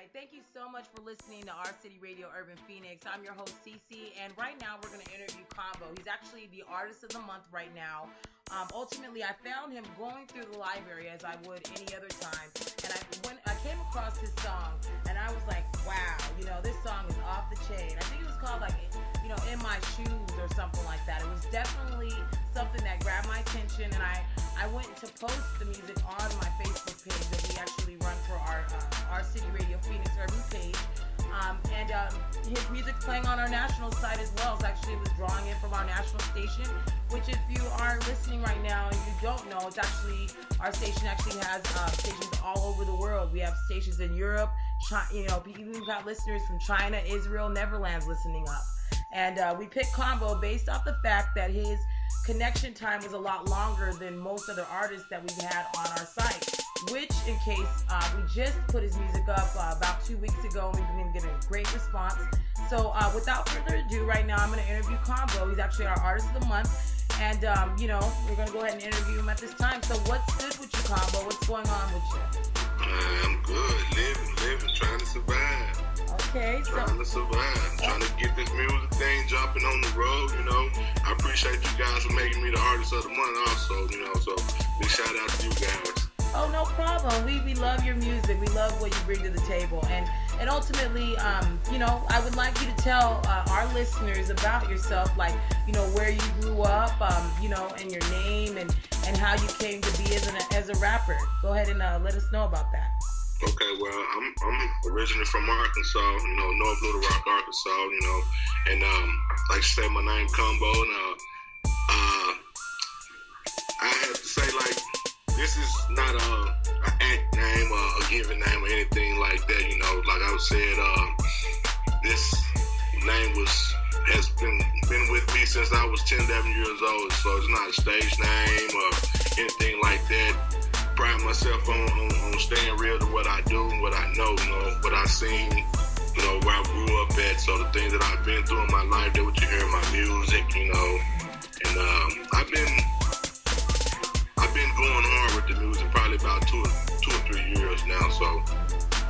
right, thank you so much for listening to Our City Radio Urban Phoenix. I'm your host, Cee Cee, and right now we're going to interview C.O.M.B.O. He's actually the artist of the month right now. Ultimately, I found him going through the library as I would any other time, and I came across his song, and I was like, wow, this song is off the chain. I think it was called In My Shoes or something like that. It was definitely something that grabbed my attention, and I went to post the music on my Facebook page that we actually run for our City Radio Phoenix Urban page. And his music's playing on our national site as well. So actually, it was drawing in from our national station, which if you are listening right now and you don't know, it's actually, our station actually has stations all over the world. We have stations in Europe, China, we've got listeners from China, Israel, Netherlands listening up. And we picked C.O.M.B.O based off the fact that his connection time was a lot longer than most other artists that we've had on our site, which in case we just put his music up about 2 weeks ago, and we've been getting a great response. So without further ado, right now I'm going to interview C.O.M.B.O. He's actually our artist of the month, and we're going to go ahead and interview him at this time. So what's good with you, C.O.M.B.O? What's going on with you? I'm good, living, trying to survive. Okay, trying to survive, trying to get this music thing jumping on the road, I appreciate you guys for making me the artist of the month also, so big shout out to you guys. Oh, no problem. We love your music. We love what you bring to the table. And ultimately, I would like you to tell our listeners about yourself, where you grew up, and your name and how you came to be as a rapper. Go ahead and let us know about that. Okay, well, I'm originally from Arkansas, North Little Rock, Arkansas, and like you say, my name C.O.M.B.O, and I have to say, this is not an act name or a given name or anything like that, like I said, this name has been with me since I was 10, 11 years old, so it's not a stage name or anything like that. Pride myself on staying real to what I do and what I know, what I seen, where I grew up at. So the things that I've been through in my life, that what you hear in my music, and I've been going hard with the music probably about two or 3 years now. So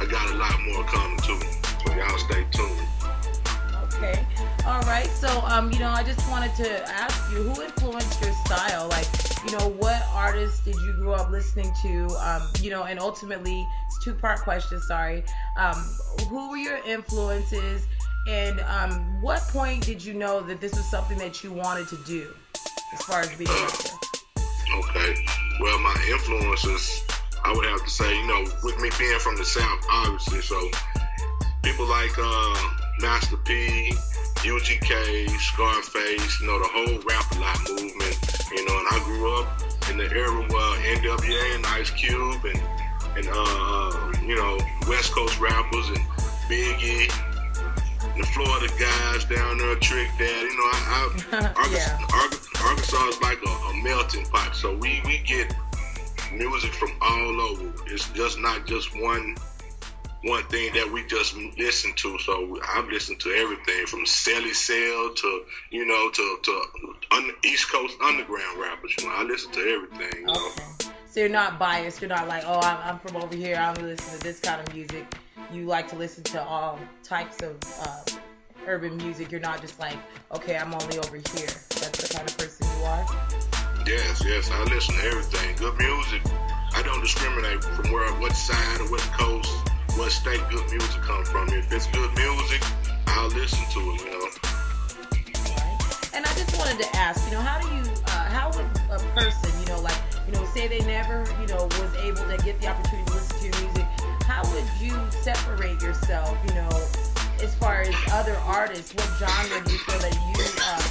I got a lot more coming too. So y'all stay tuned. Okay. All right. So, I just wanted to ask you, who influenced your style? What artists did you grow up listening to? And ultimately, it's a two-part question, sorry. Who were your influences? And what point did you know that this was something that you wanted to do as far as being a rapper? Okay. Well, my influences, I would have to say, with me being from the South, obviously, so people like Master P, UGK, Scarface, the whole Rap-A-Lot movement, and I grew up in the era where NWA and Ice Cube and West Coast rappers and Biggie, and the Florida guys down there, Trick Dad, Arkansas is like a melting pot, so we get music from all over. It's just not just one thing that we just listen to. So I've listened to everything from Celly Cell to East Coast underground rappers. I listen to everything. Okay. So you're not biased. You're not like, oh, I'm from over here, I only listen to this kind of music. You like to listen to all types of urban music. You're not just like, okay, I'm only over here. That's the kind of person you are? Yes. I listen to everything. Good music. I don't discriminate from what side or what coast, what state good music comes from. If it's good music, I'll listen to it, Right. And I just wanted to ask, how would a person, say they never, was able to get the opportunity to listen to your music, how would you separate yourself, as far as other artists? What genre do you feel that you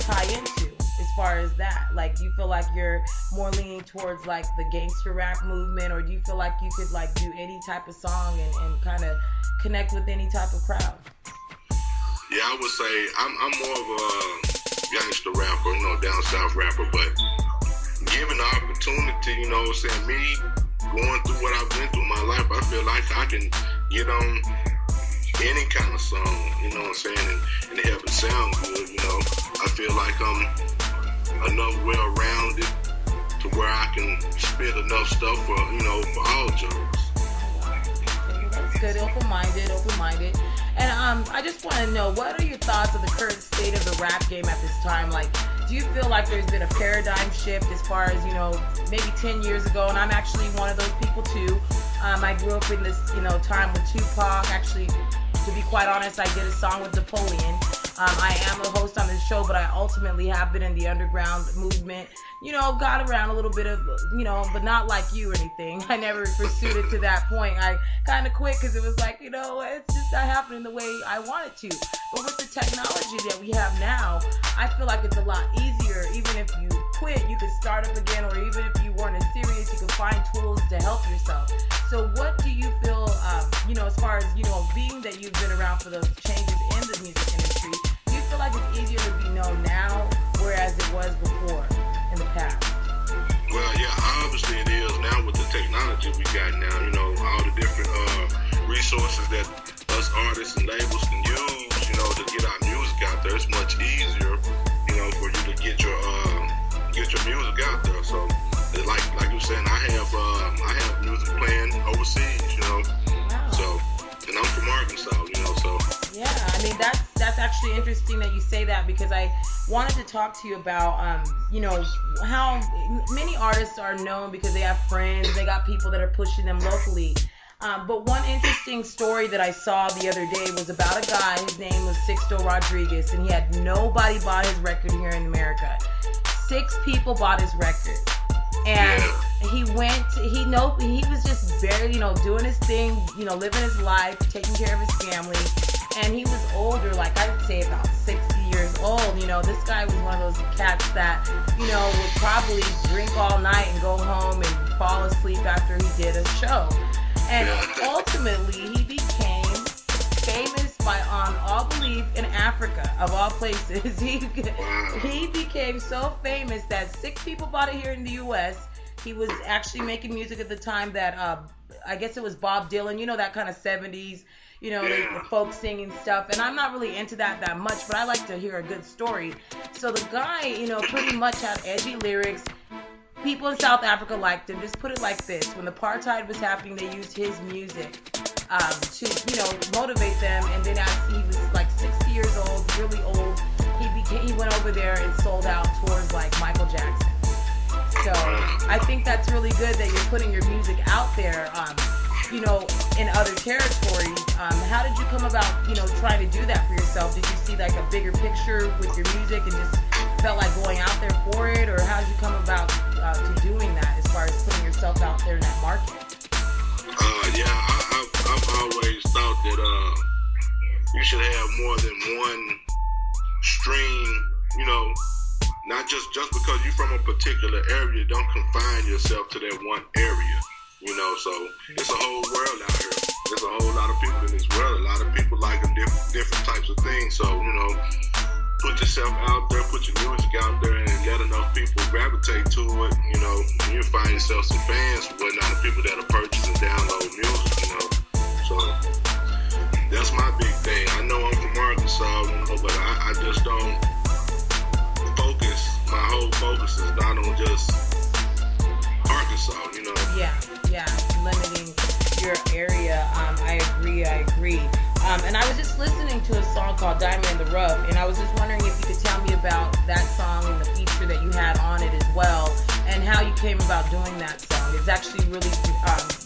tie into as far as that? Do you feel like you're more leaning towards the gangster rap movement, or do you feel like you could do any type of song and kind of connect with any type of crowd? Yeah, I would say I'm more of a gangster rapper, down south rapper, but given the opportunity, me going through what I've been through in my life, I feel like I can get on any kind of song, and have it sound good, I feel like I'm enough well-rounded to where I can spit enough stuff for all genres. good. Open-minded. And I just want to know, what are your thoughts of the current state of the rap game at this time? Like, do you feel like there's been a paradigm shift as far as, maybe 10 years ago? And I'm actually one of those people too. I grew up in this, time with Tupac. Actually, to be quite honest, I did a song with Napoleon. I am a host on this show, but I ultimately have been in the underground movement. Got around a little bit of, but not like you or anything. I never pursued it to that point. I kind of quit because it was like, it's just not happening the way I want it to. But with the technology that we have now, I feel like it's a lot easier. Even if you quit, you can start up again, or even if you weren't as serious, you can find tools to help yourself. So what do you feel, as far as, being that you've been around for those changes in the music industry, do you feel like it's easier to be known now, whereas it was before in the past? Well, yeah, obviously it is now with the technology we got now, all the different resources that us artists and labels can use, to get our music out there. It's much easier, for you to get your music out there. So, like you were saying, I have music playing overseas, Wow. So, and I'm from Arkansas, so. Yeah, I mean, that's actually interesting that you say that, because I wanted to talk to you about, how many artists are known because they have friends, they got people that are pushing them locally. But one interesting story that I saw the other day was about a guy. His name was Sixto Rodriguez, and he had nobody bought his record here in America. 6 people bought his record. And he was just barely, doing his thing, living his life, taking care of his family. And he was older, like I'd say about 60 years old. This guy was one of those cats that, would probably drink all night and go home and fall asleep after he did a show. And ultimately, he became famous on all belief in Africa, of all places. He became so famous that 6 people bought it here in the U.S. He was actually making music at the time that, I guess it was Bob Dylan, that kind of 70s, the folk singing stuff. And I'm not really into that much, but I like to hear a good story. So the guy, pretty much had edgy lyrics. People in South Africa liked him. Just put it like this: when the apartheid was happening, they used his music to, motivate them. And then as he was like 60 years old, really old, he went over there and sold out tours like Michael Jackson. So I think that's really good that you're putting your music out there, in other territories. How did you come about, trying to do that for yourself? Did you see like a bigger picture with your music and just felt like going out there for it? Or how did you come about to doing that as far as putting yourself out there in that market? I've always thought that you should have more than one stream, not just because you're from a particular area, don't confine yourself to that one area, so it's a whole world out here. There's a whole lot of people in this world. A lot of people like different types of things, so, put yourself out there, put your music out there, and let enough people gravitate to it, you'll find yourself some fans, whatnot, people that'll purchase and download music, so that's my big thing. I know I'm from Arkansas, but I just don't focus. My whole focus is not on just Arkansas, Yeah, limiting your area. I agree. And I was just listening to a song called Diamond in the Rough, and I was just wondering if you could tell me about that song and the feature that you had on it as well, and how you came about doing that song. It's actually really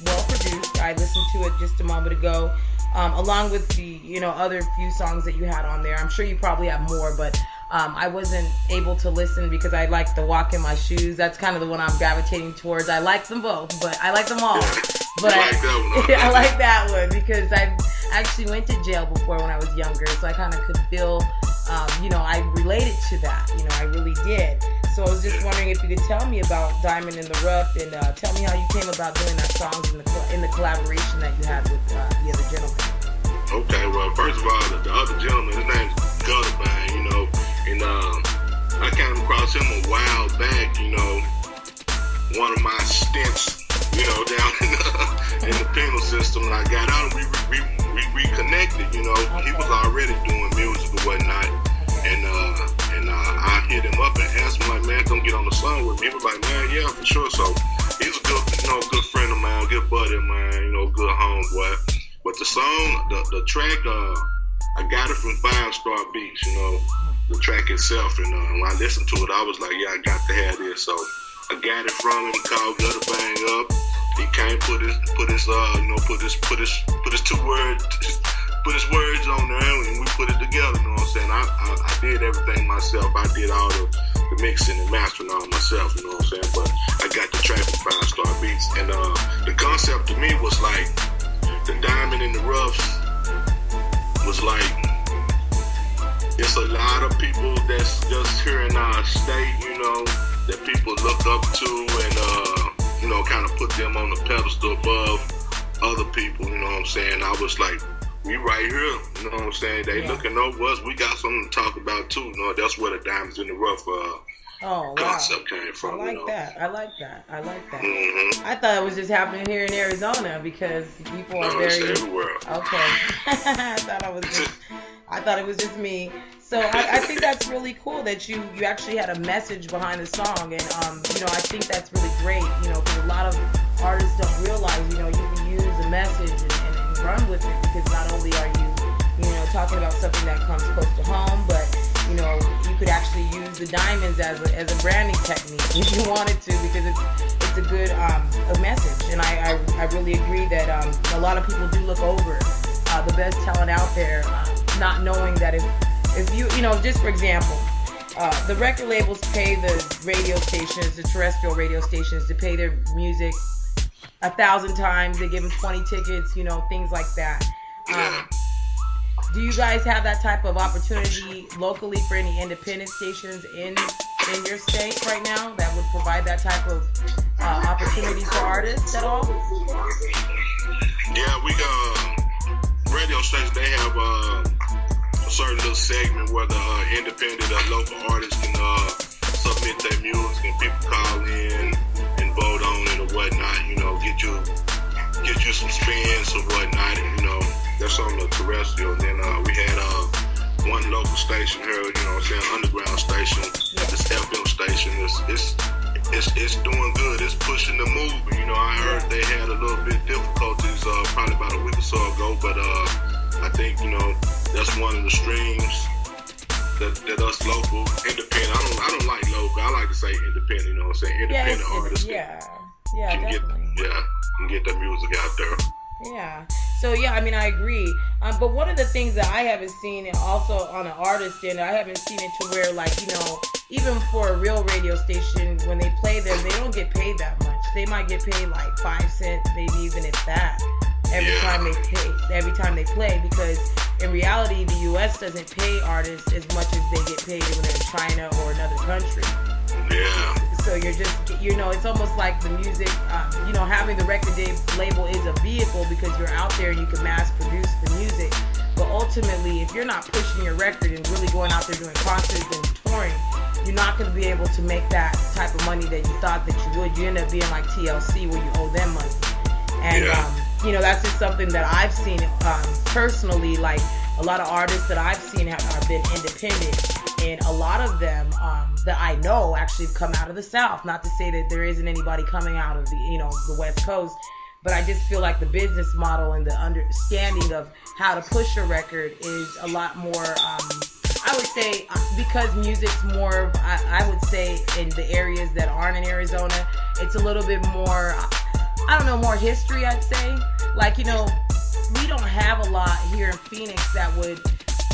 well produced. I listened to it just a moment ago, along with the other few songs that you had on there. I'm sure you probably have more, but I wasn't able to listen because I like the Walk in My Shoes. That's kind of the one I'm gravitating towards. I like them both, but I like them all. But I like that one. I like that one because I actually went to jail before when I was younger, so I kind of could feel, I related to that. I really did. So I was just wondering if you could tell me about Diamond in the Rough and tell me how you came about doing that song in the collaboration that you had with the other gentleman. Okay, well, first of all, the other gentleman, his name's Gutterbang, and I came across him a while back, one of my stints, down in the penal system, and I got out and we reconnected, Okay. He was already doing music and whatnot, and I hit him up and asked him, like, man, come get on the song with me. He was like, man, yeah, for sure. So he's a good, good friend of mine, good buddy of mine, good homeboy. But the song, the track, I got it from 5 Star Beats, you know, the track itself. And when I listened to it, I was like, yeah, I got to have this. So I got it from him. He called Gutter Bang up. He came, put his 2 words, put his words on there, and we put it together. You know what I'm saying? I did everything myself. I did all the mixing and mastering all myself. You know what I'm saying? But I got the track from 5 Star Beats, and the concept to me was like the diamond in the roughs was like, it's a lot of people that's just here in our state, you know, that people look up to and you know, kind of put them on the pedestal above other people. You know what I'm saying? I was like, we right here. You know what I'm saying? They looking over us. We got something to talk about too. You know, that's where the diamonds in the rough concept came from. I like that. I like that. Mm-hmm. I thought it was just happening here in Arizona because people are very everywhere. Okay. I thought it was just me. So I think that's really cool that you actually had a message behind the song, and you know, I think that's really great. You know, because a lot of artists don't realize, you know, you can use a message and run with it, because not only are you know, talking about something that comes close to home, but you know, you could actually use the diamonds as a branding technique if you wanted to, because it's a good a message. And I really agree that a lot of people do look over the best talent out there, not knowing that if you know, just for example, the record labels pay the radio stations, the terrestrial radio stations, to pay their music 1,000 times. They give them 20 tickets, you know, things like that. Do you guys have that type of opportunity locally for any independent stations in your state right now that would provide that type of opportunity for artists at all? Yeah, we radio stations, they have a certain little segment where the independent or local artists can submit their music, and people call in and vote on it or whatnot. You know, get you some spins or whatnot. And, you know, that's on the terrestrial. And then we had one local station here. You know what I'm saying? Underground station. This FM station. It's doing good. It's pushing the movement. You know, I heard they had a little bit difficulties probably about a week or so ago, but I think, you know, that's one of the streams that us local independent. I don't like local. I like to say independent. You know what I'm saying? Independent artists. Can get their music out there. Yeah. So yeah, I mean, I agree. But one of the things that I haven't seen, and also on an artist end, I haven't seen it to where, like, you know, even for a real radio station, when they play them, they don't get paid that much. They might get paid like 5 cents, maybe even if that, every time they play, because in reality, the U.S. doesn't pay artists as much as they get paid when they're in China or another country. Yeah. So you're just, you know, it's almost like the music, you know, having the record label is a vehicle because you're out there and you can mass produce the music. But ultimately, if you're not pushing your record and really going out there doing concerts and touring, you're not going to be able to make that type of money that you thought that you would. You end up being like TLC, where you owe them money. And, you know, that's just something that I've seen personally. Like, a lot of artists that I've seen have been independent, and a lot of them that I know actually come out of the South. Not to say that there isn't anybody coming out of the, you know, the West Coast, but I just feel like the business model and the understanding of how to push a record is a lot more, I would say, because music's more, I would say, in the areas that aren't in Arizona, it's a little bit more, I don't know, more history, I'd say. Like, you know, we don't have a lot here in Phoenix that would,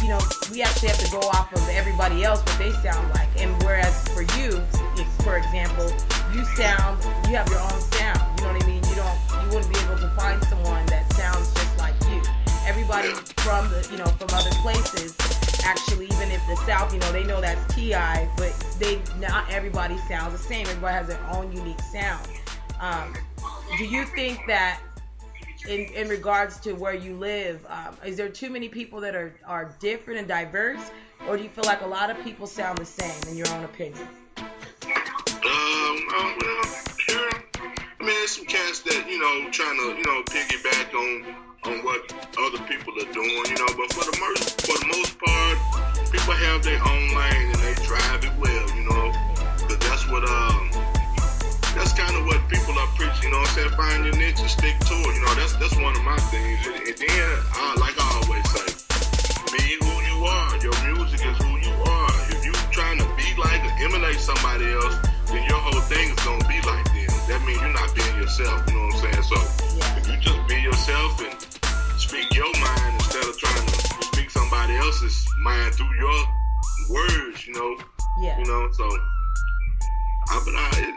you know, we actually have to go off of everybody else, what they sound like. And whereas for you, if, for example, you have your own sound, you know what I mean? You wouldn't be able to find someone that sounds just like you. Everybody from from other places, actually, even if the South, you know, they know that's T.I., but not everybody sounds the same. Everybody has their own unique sound. Do you think that in regards to where you live, is there too many people that are different and diverse, or do you feel like a lot of people sound the same in your own opinion? Well, sure. I mean, there's some cats that, you know, trying to, you know, piggyback on what other people are doing, you know, but for the most part, people have their own lane and they drive it well, you know, because that's kind of what people I preach, you know what I'm saying? Find your niche and stick to it. You know, that's one of my things. And then, like I always say, be who you are. Your music is who you are. If you trying to be like or emulate somebody else, then your whole thing is gonna be like them. That means you're not being yourself. You know what I'm saying? So if you just be yourself and speak your mind instead of trying to speak somebody else's mind through your words, you know. Yeah. You know, so.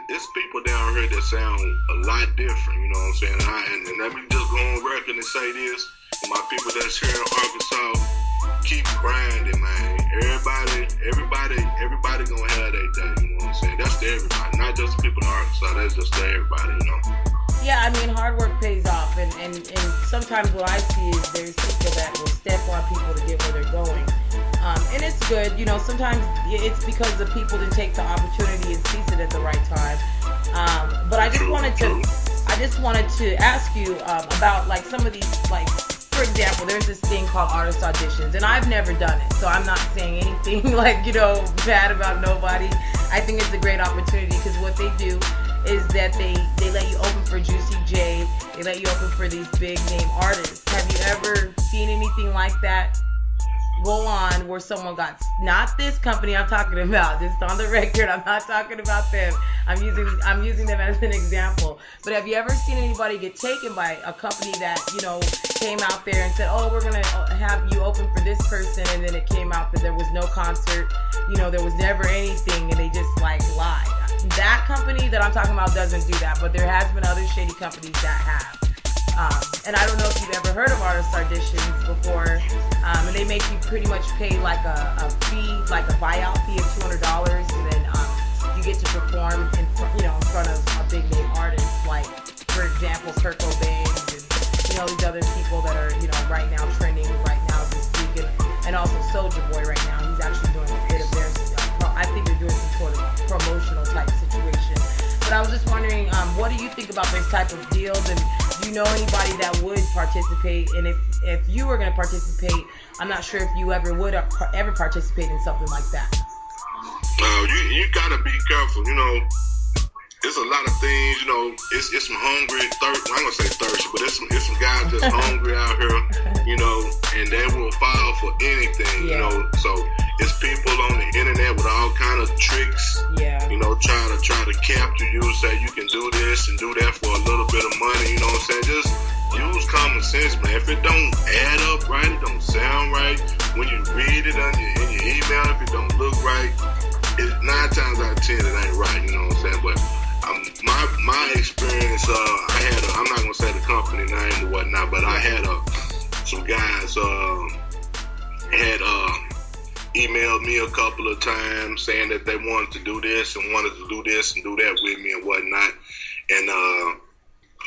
It's people down here that sound a lot different, you know what I'm saying? And let me just go on record and say this. My people that's here in Arkansas, keep grinding, man. Everybody gonna have their day, you know what I'm saying? That's to everybody, not just people in Arkansas, that's just to everybody, you know? Yeah, I mean, hard work pays off, and sometimes what I see is there's people that will step on people to get where they're going. And it's good, you know, sometimes it's because the people didn't take the opportunity and seize it at the right time. But I just wanted to ask you about like some of these, like, for example, there's this thing called artist auditions, and I've never done it, so I'm not saying anything like, you know, bad about nobody. I think it's a great opportunity because what they do is that they let you open for Juicy J, they let you open for these big name artists. Have you ever seen anything like that go on where someone got, not this company I'm talking about, just on the record, I'm not talking about them, I'm using them as an example, but have you ever seen anybody get taken by a company that, you know, came out there and said, oh, we're gonna have you open for this person, and then it came out that there was no concert, you know, there was never anything, and they just like lied? That company that I'm talking about doesn't do that, but there has been other shady companies that have. And I don't know if you've ever heard of artist auditions before, and they make you pretty much pay like a fee, like a buyout fee of $200, and then you get to perform in front of a big name artist, like, for example, C.O.M.B.O and, you know, these other people that are, you know, right now trending right now this week, and also Soulja Boy right now, he's actually doing a bit of theirs. I think they're doing some sort of promotional type situation. But I was just wondering, what do you think about this type of deals, and do you know anybody that would participate? And if you were going to participate, I'm not sure if you ever would ever participate in something like that. You gotta be careful, you know. There's a lot of things, you know. It's some hungry, I'm gonna say thirsty, but it's some guys that's hungry out here, you know, and they will fall for anything, you know. So it's people on the internet with all kind of tricks, you know, try to capture you, say you can do this and do that for a little bit of money, you know what I'm saying? Just use common sense, man. If it don't add up right, it don't sound right, when you read it in your email, if it don't look right, 9 times out of 10 it ain't right, you know what I'm saying? But my experience, I'm not gonna say the company name or whatnot, but I had some guys had emailed me a couple of times saying that they wanted to do this and wanted to do this and do that with me and whatnot, and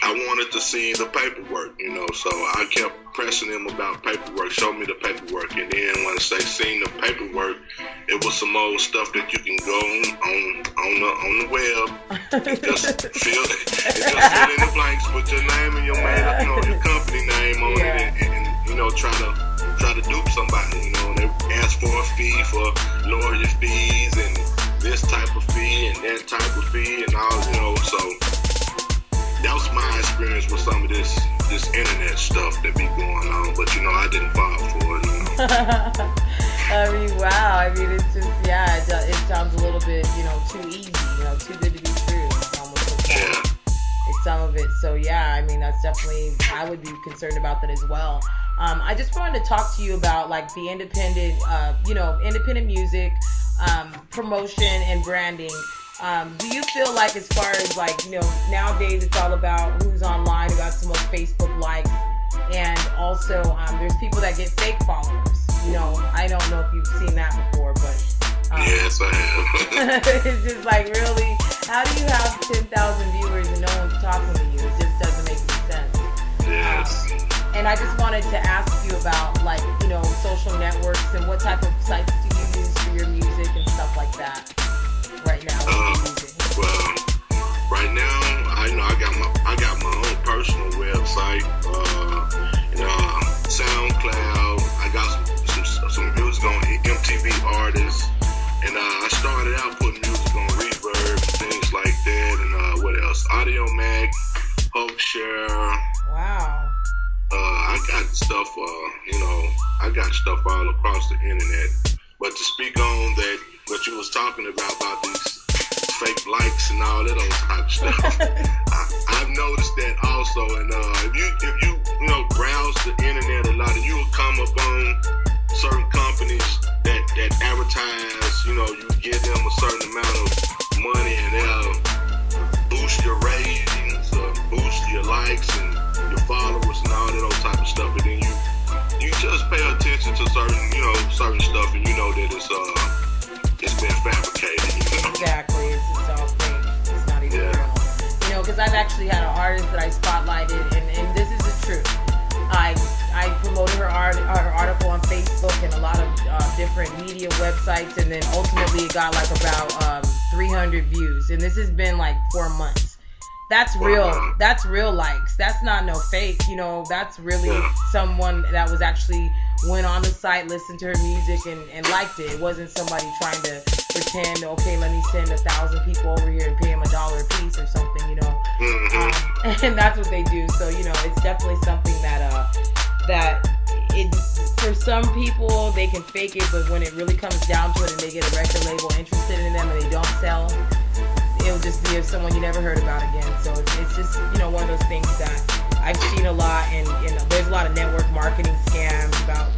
I wanted to see the paperwork, you know, so I kept pressing them about paperwork, show me the paperwork, and then once they seen the paperwork, it was some old stuff that you can go on the web and just fill in the blanks, put your name and your your company name on it, and you know, try to dupe somebody, you know. They ask for a fee for lawyer fees and this type of fee and that type of fee and all, you know, so that was my experience with some of this internet stuff that be going on, but you know, I didn't fall for it, you know. I mean, wow. I mean, it's just, it sounds a little bit, you know, too easy, you know, too good to be true. It's almost like it's some of it. So yeah, I mean, that's definitely, I would be concerned about that as well. I just wanted to talk to you about like the independent, independent music, promotion and branding. Do you feel like, as far as like, you know, nowadays it's all about who's online, who got some more Facebook likes, and also there's people that get fake followers. You know, I don't know if you've seen that before, but yes, I have. it's just like, really, how do you have 10,000 viewers and no one's talking to you? It just doesn't make any sense. Yes. And I just wanted to ask you about, like, you know, social networks and what type of sites do you use for your music and stuff like that right now? Well, right now, I got my own personal website, SoundCloud. I got some music on MTV artists, and I started out putting music on Reverb and things like that, and what else? Audio Mag. share. Wow. I got stuff, I got stuff all across the internet. But to speak on that, what you was talking about these fake likes and all that old type of stuff, I've noticed that also. And if you browse the internet a lot, and you will come up on certain companies that advertise, you give them a certain amount of money, and they'll boost your ratings, or boost your likes and your followers and all that old type of stuff. And then you just pay attention to certain stuff, and you know that it's been fabricated. Exactly, it's all fake. It's not even real. Because I've actually had an artist that I spotlighted, and this is the truth. I promoted her article on Facebook and a lot of different media websites, and then ultimately it got like about 300 views, and this has been like 4 months. That's real. That's real likes. That's not no fake. That's really someone that was actually went on the site, listened to her music, and liked it. It wasn't somebody trying to pretend, okay, let me send 1,000 people over here and pay them $1 a piece or something, and that's what they do. So, it's definitely something that for some people, they can fake it, but when it really comes down to it and they get a record label interested in them and they don't sell, it'll just be of someone you never heard about again. So it's just, one of those things that I've seen a lot, and there's a lot of network marketing scams about,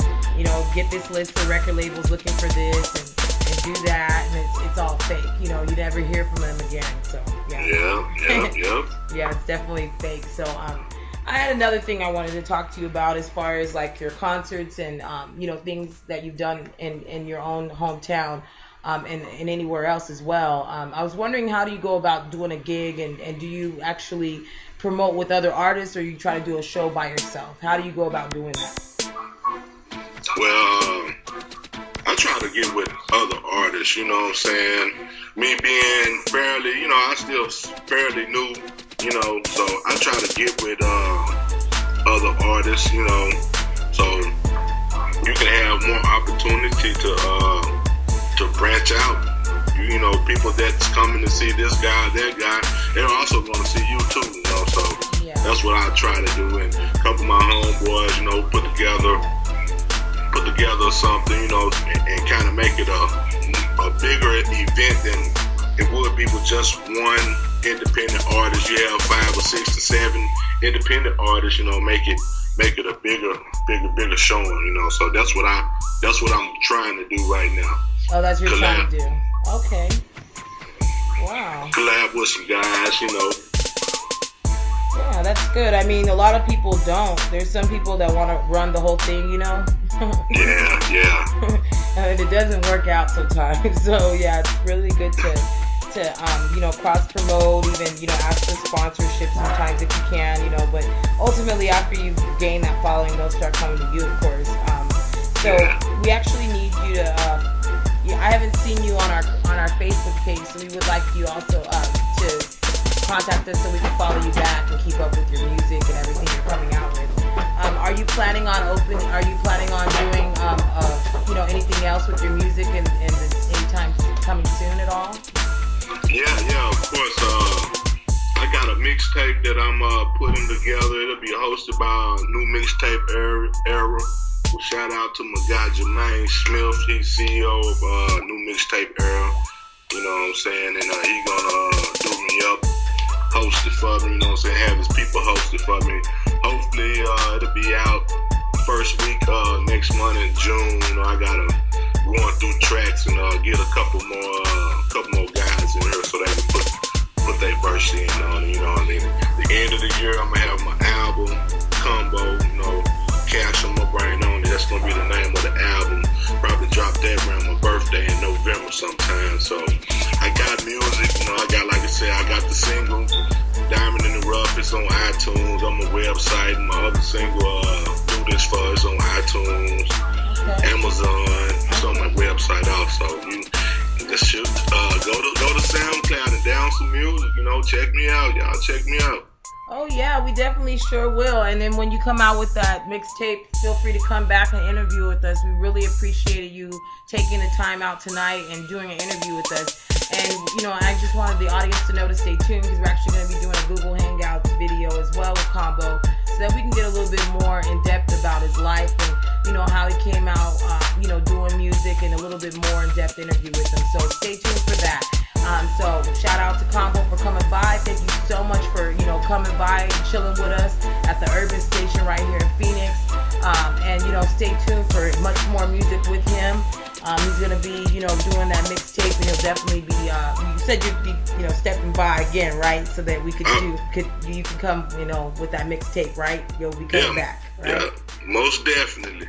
get this list of record labels looking for this and do that, and it's all fake. You never hear from them again. So yeah. Yeah, it's definitely fake. So I had another thing I wanted to talk to you about as far as like your concerts and things that you've done in your own hometown. And anywhere else as well. I was wondering, how do you go about doing a gig, and do you actually promote with other artists, or you try to do a show by yourself? How do you go about doing that? Well, I try to get with other artists, you know what I'm saying? Me being fairly, I still fairly new, so I try to get with other artists, so you can have more opportunity to branch out. People that's coming to see this guy, that guy, they're also going to see you too, so that's what I try to do. And a couple of my homeboys, put together something, and kind of make it a bigger event than it would be with just one independent artist. You have 5 or 6 or 7 independent artists, make it a bigger showing, so that's what I'm trying to do right now. Oh, that's what you're trying to do. Okay. Wow. Collab with some guys, Yeah, that's good. I mean, a lot of people don't. There's some people that want to run the whole thing, Yeah. And it doesn't work out sometimes. So, yeah, it's really good to cross promote, even, ask for sponsorship sometimes if you can, but ultimately after you gain that following, they'll start coming to you, of course. So we actually need you to, I haven't seen you on our Facebook page, so we would like you also to contact us so we can follow you back and keep up with your music and everything you're coming out with. Are you planning on doing anything else with your music in time coming soon at all? Yeah, of course. I got a mixtape that I'm putting together. It'll be hosted by New Mixtape Era. Well, shout out to my guy Jermaine Smith. He's CEO of New Mixtape Era. You know what I'm saying? And he gonna do me up, host it for me. You know what I'm saying? Have his people host it for me. Hopefully it'll be out first week next month in June. I gotta run through tracks and get a couple more guys in here so they can put their verse in on it. At the end of the year, I'm gonna have my album C.O.M.B.O. Cash on my brain on it. That's gonna be the name of the album. Probably drop that around my birthday in November sometime. So I got music. I got the single Diamond in the Rough. It's on iTunes, on my website. My other single, Do This For, is on iTunes, Amazon. It's on my website also. You just shoot. Go to SoundCloud and down some music. Check me out, y'all. Check me out. Oh yeah, we definitely sure will. And then when you come out with that mixtape, feel free to come back and interview with us. We really appreciated you taking the time out tonight and doing an interview with us. And, I just wanted the audience to know to stay tuned because we're actually going to be doing a Google Hangouts video as well with C.O.M.B.O so that we can get a little bit more in depth about his life and, how he came out, doing music and a little bit more in depth interview with him. So stay tuned for that. So shout out to C.O.M.B.O for coming by. Thank you so much for, coming by and chilling with us at the Urban Station right here in Phoenix. And, stay tuned for much more music with him. He's going to be, doing that mixtape, and he'll definitely be, you said you'd be, stepping by again, right? So that we you can come, with that mixtape, right? You'll be coming back, right? Yeah, most definitely.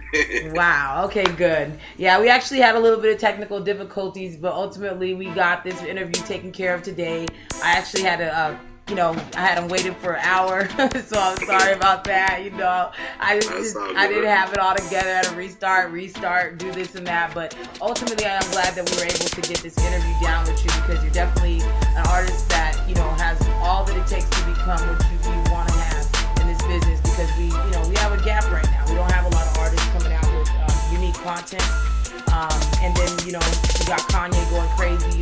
Wow. Okay, good. Yeah, we actually had a little bit of technical difficulties, but ultimately we got this interview taken care of today. I actually had to, I had him waiting for an hour, so I'm sorry about that. I didn't have it all together. I had to restart, do this and that. But ultimately, I am glad that we were able to get this interview down with you because you're definitely an artist that, has all that it takes to become what you want to have in this business because we have a gap right now. We don't have a lot of artists coming out with unique content. And then, we got Kanye going crazy,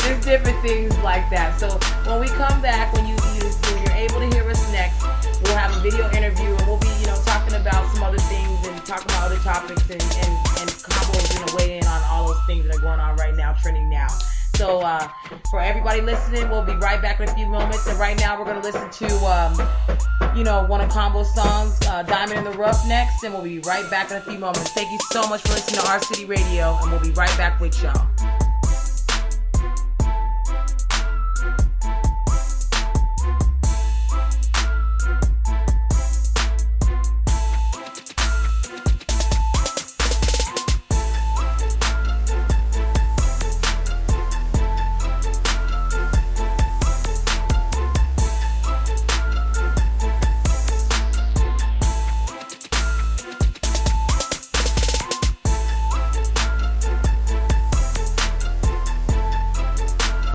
There's different things like that. So when we come back, when you're able to hear us next, we'll have a video interview and we'll be, talking about some other things and talking about other topics and C.O.M.B.O is going to weigh in on all those things that are going on right now, trending now. So for everybody listening, we'll be right back in a few moments. And right now we're going to listen to, one of C.O.M.B.O's songs, Diamond in the Rough next. And we'll be right back in a few moments. Thank you so much for listening to Our City Radio. And we'll be right back with y'all.